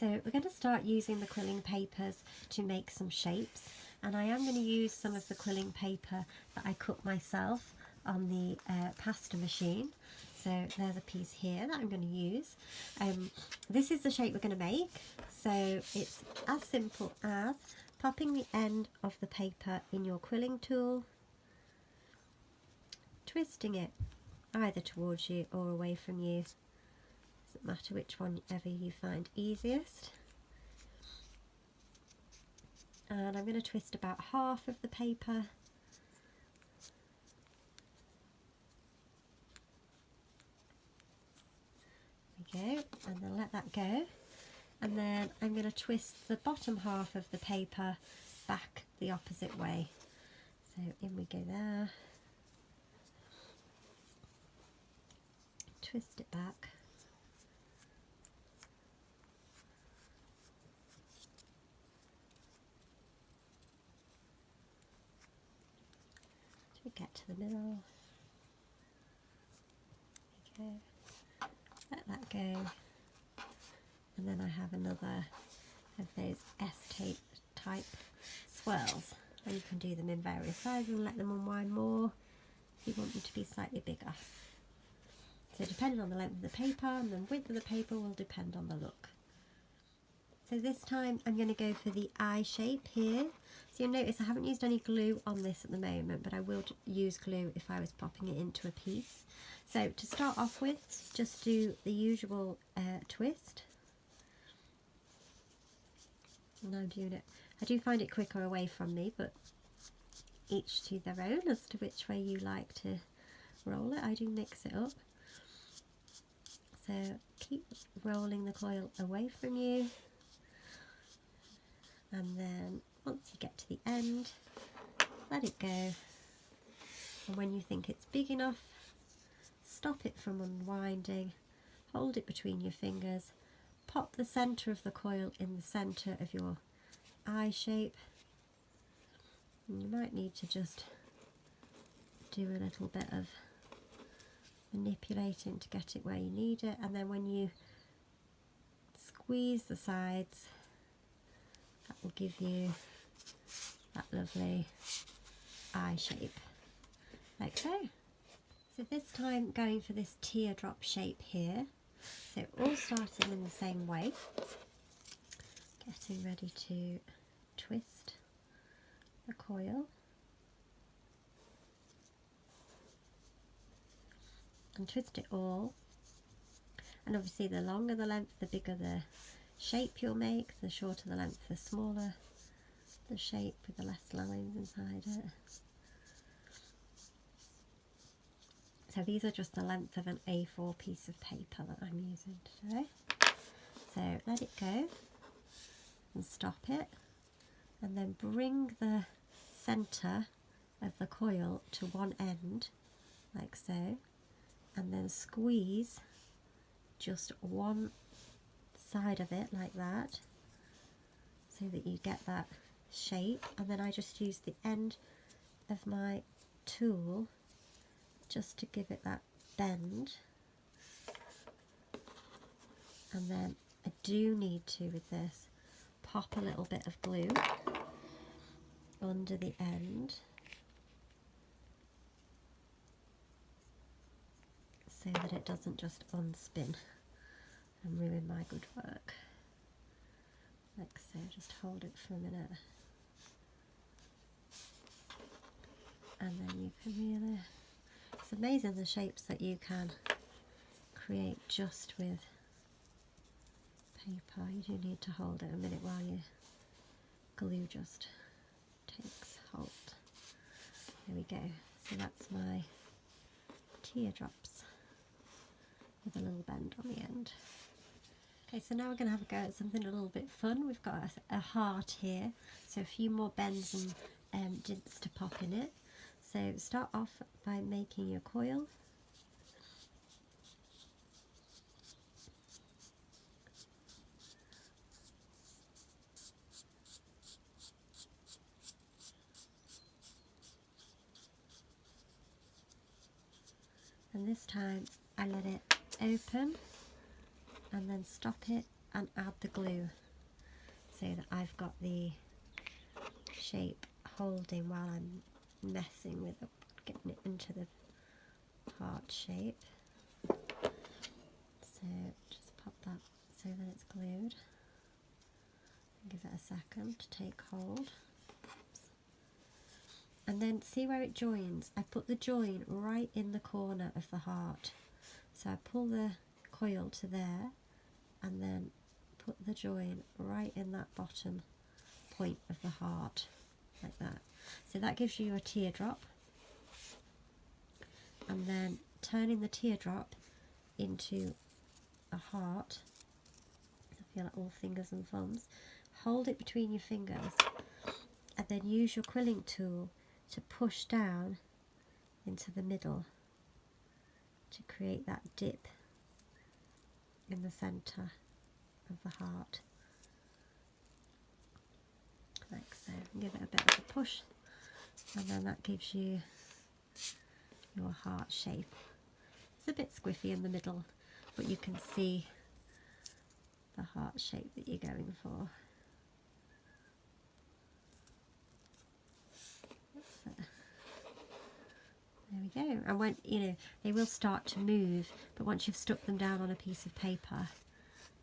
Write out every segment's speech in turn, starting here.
So we're going to start using the quilling papers to make some shapes, and I am going to use some of the quilling paper that I cut myself on the pasta machine. So there's a piece here that I'm going to use. This is the shape we're going to make, so it's as simple as popping the end of the paper in your quilling tool, twisting it either towards you or away from you. Doesn't matter which one ever you find easiest. And I'm going to twist about half of the paper. There we go, and then let that go. And then I'm going to twist the bottom half of the paper back the opposite way. So in we go there. Twist it back. We get to the middle. There we go. Let that go. And then I have another of those S-type swirls. And you can do them in various sizes and let them unwind more if you want them to be slightly bigger. So depending on the length of the paper and the width of the paper will depend on the look. So this time I'm going to go for the eye shape here. So you'll notice I haven't used any glue on this at the moment, but I will use glue if I was popping it into a piece. So to start off with, just do the usual twist. And I'm doing it. I do find it quicker away from me, but each to their own as to which way you like to roll it. I do mix it up. So keep rolling the coil away from you. And then once you get to the end, let it go. And when you think it's big enough, stop it from unwinding, hold it between your fingers, pop the centre of the coil in the centre of your eye shape. And you might need to just do a little bit of manipulating to get it where you need it, and then when you squeeze the sides, that will give you that lovely eye shape, like so. So this time going for this teardrop shape here, so all starting in the same way, getting ready to twist the coil and twist it all, and obviously the longer the length, the bigger the shape you'll make, the shorter the length, the smaller the shape with the less lines inside it. So these are just the length of an A4 piece of paper that I'm using today. So let it go and stop it, and then bring the centre of the coil to one end like so, and then squeeze just one side of it like that so that you get that shape. And then I just use the end of my tool just to give it that bend, and then I do need to, with this, pop a little bit of glue under the end so that it doesn't just unspin and ruin my good work. Like so, just hold it for a minute, and then you can really, it's amazing the shapes that you can create just with paper. You do need to hold it a minute while your glue just takes hold. There we go. So that's my teardrops with a little bend on the end. Okay, so now we're going to have a go at something a little bit fun. We've got a heart here, so a few more bends and dints to pop in it. So start off by making your coil. And this time I let it open and then stop it and add the glue so that I've got the shape holding while I'm messing with it, getting it into the heart shape. So just pop that so that it's glued. Give it a second to take hold. And then see where it joins? I put the join right in the corner of the heart. So I pull the coil to there and then put the join right in that bottom point of the heart, like that. So that gives you a teardrop. And then turning the teardrop into a heart, I feel like all fingers and thumbs, hold it between your fingers and then use your quilling tool to push down into the middle to create that dip in the centre of the heart, like so. Give it a bit of a push and then that gives you your heart shape. It's a bit squiffy in the middle, but you can see the heart shape that you're going for. So, there we go. And when, you know, they will start to move, but once you've stuck them down on a piece of paper,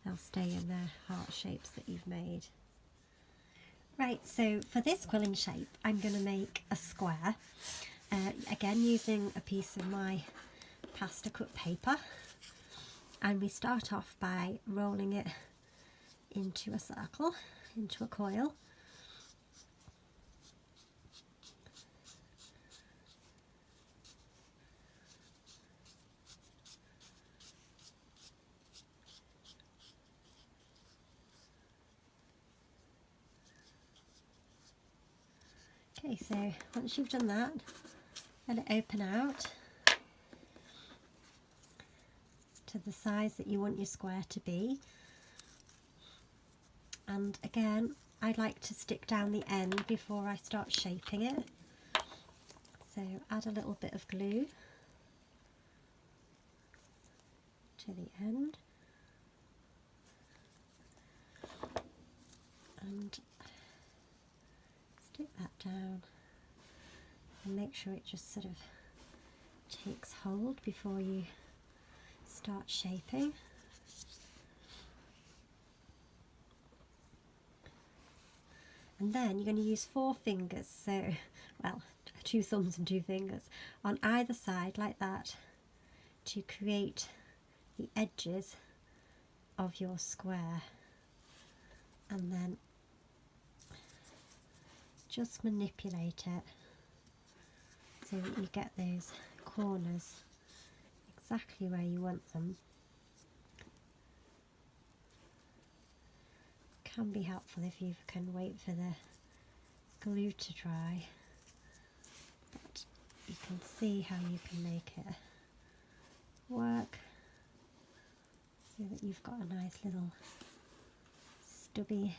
they'll stay in their heart shapes that you've made. Right, so for this quilling shape, I'm going to make a square. Again, using a piece of my pasta cut paper. And we start off by rolling it into a circle, into a coil. Okay, so once you've done that, let it open out to the size that you want your square to be. And again, I like to stick down the end before I start shaping it. So add a little bit of glue to the end. And stick that down and make sure it just sort of takes hold before you start shaping. And then you're going to use 4 fingers, so, well, 2 thumbs and 2 fingers on either side like that to create the edges of your square, and then just manipulate it so that you get those corners exactly where you want them. Can be helpful if you can wait for the glue to dry, but you can see how you can make it work so that you've got a nice little stubby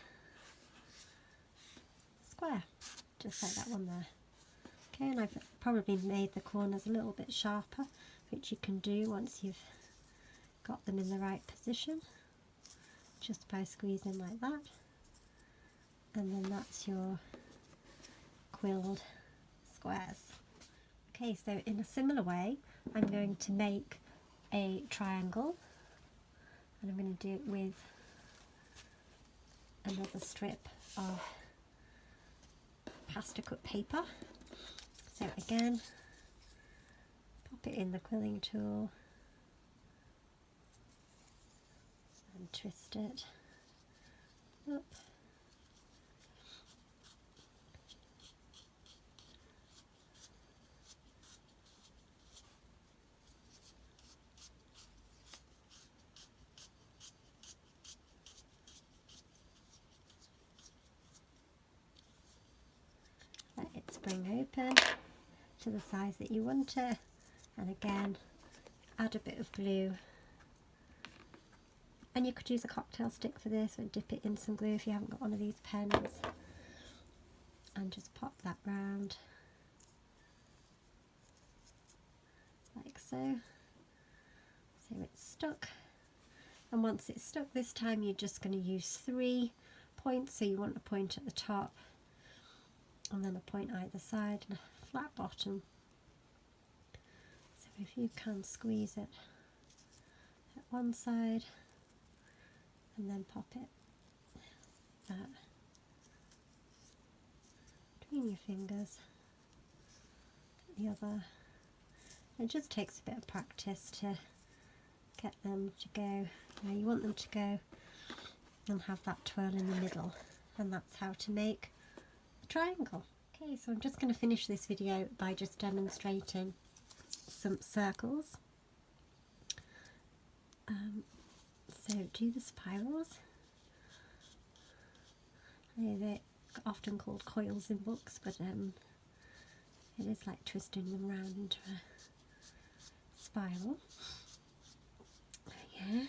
square, just like that one there. Okay, and I've probably made the corners a little bit sharper, which you can do once you've got them in the right position, just by squeezing like that. And then that's your quilled squares. Okay, so in a similar way, I'm going to make a triangle, and I'm going to do it with another strip of pasta cut paper. So again, pop it in the quilling tool and twist it up. Let it spring open to the size that you want it, and again add a bit of glue, and you could use a cocktail stick for this, or dip it in some glue if you haven't got one of these pens, and just pop that round like so, so it's stuck. And once it's stuck this time, you're just going to use 3 points. So you want a point at the top and then a point either side and a flat bottom. So if you can squeeze it at one side and then pop it between your fingers, the other. It just takes a bit of practice to get them to go where you want them to go and have that twirl in the middle, and that's how to make a triangle. Okay, so I'm just going to finish this video by just demonstrating some circles. So do the spirals. They're often called coils in books, but it is like twisting them round into a spiral. Yeah.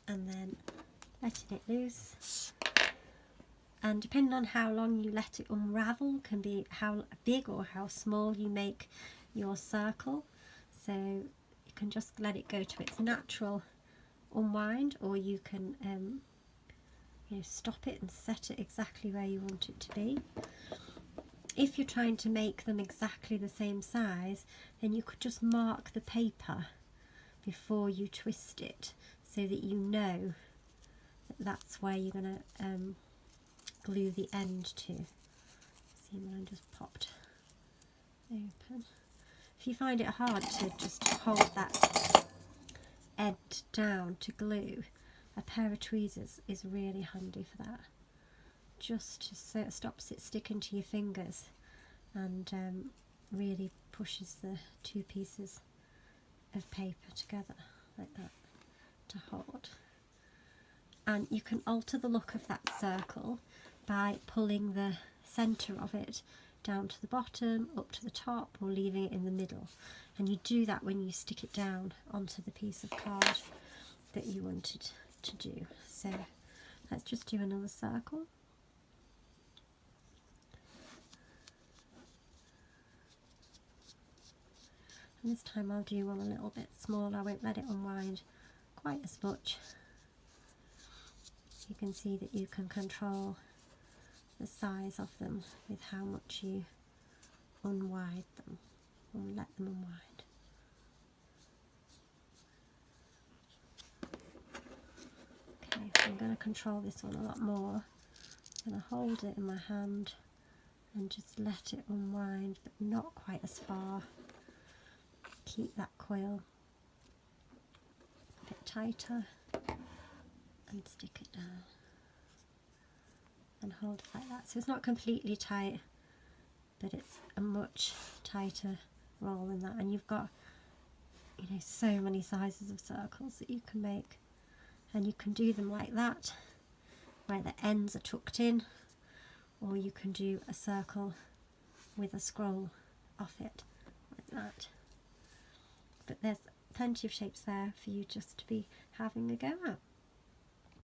And then letting it loose. And depending on how long you let it unravel can be how big or how small you make your circle. So you can just let it go to its natural unwind, or you can stop it and set it exactly where you want it to be. If you're trying to make them exactly the same size, then you could just mark the paper before you twist it so that you know that that's where you're going to glue the end to. See, mine just popped open. If you find it hard to just hold that end down to glue, a pair of tweezers is really handy for that. Just so it stops it sticking to your fingers and really pushes the 2 pieces of paper together like that to hold. And you can alter the look of that circle by pulling the centre of it down to the bottom, up to the top, or leaving it in the middle. And you do that when you stick it down onto the piece of card that you wanted to do. So let's just do another circle. And this time I'll do one a little bit smaller. I won't let it unwind quite as much. You can see that you can control the size of them with how much you unwind them or let them unwind. Okay, so I'm going to control this one a lot more. I'm going to hold it in my hand and just let it unwind, but not quite as far. Keep that coil a bit tighter and stick it down and hold it like that. So it's not completely tight, but it's a much tighter roll than that. And you've got, so many sizes of circles that you can make, and you can do them like that, where the ends are tucked in, or you can do a circle with a scroll off it like that. But there's plenty of shapes there for you just to be having a go at.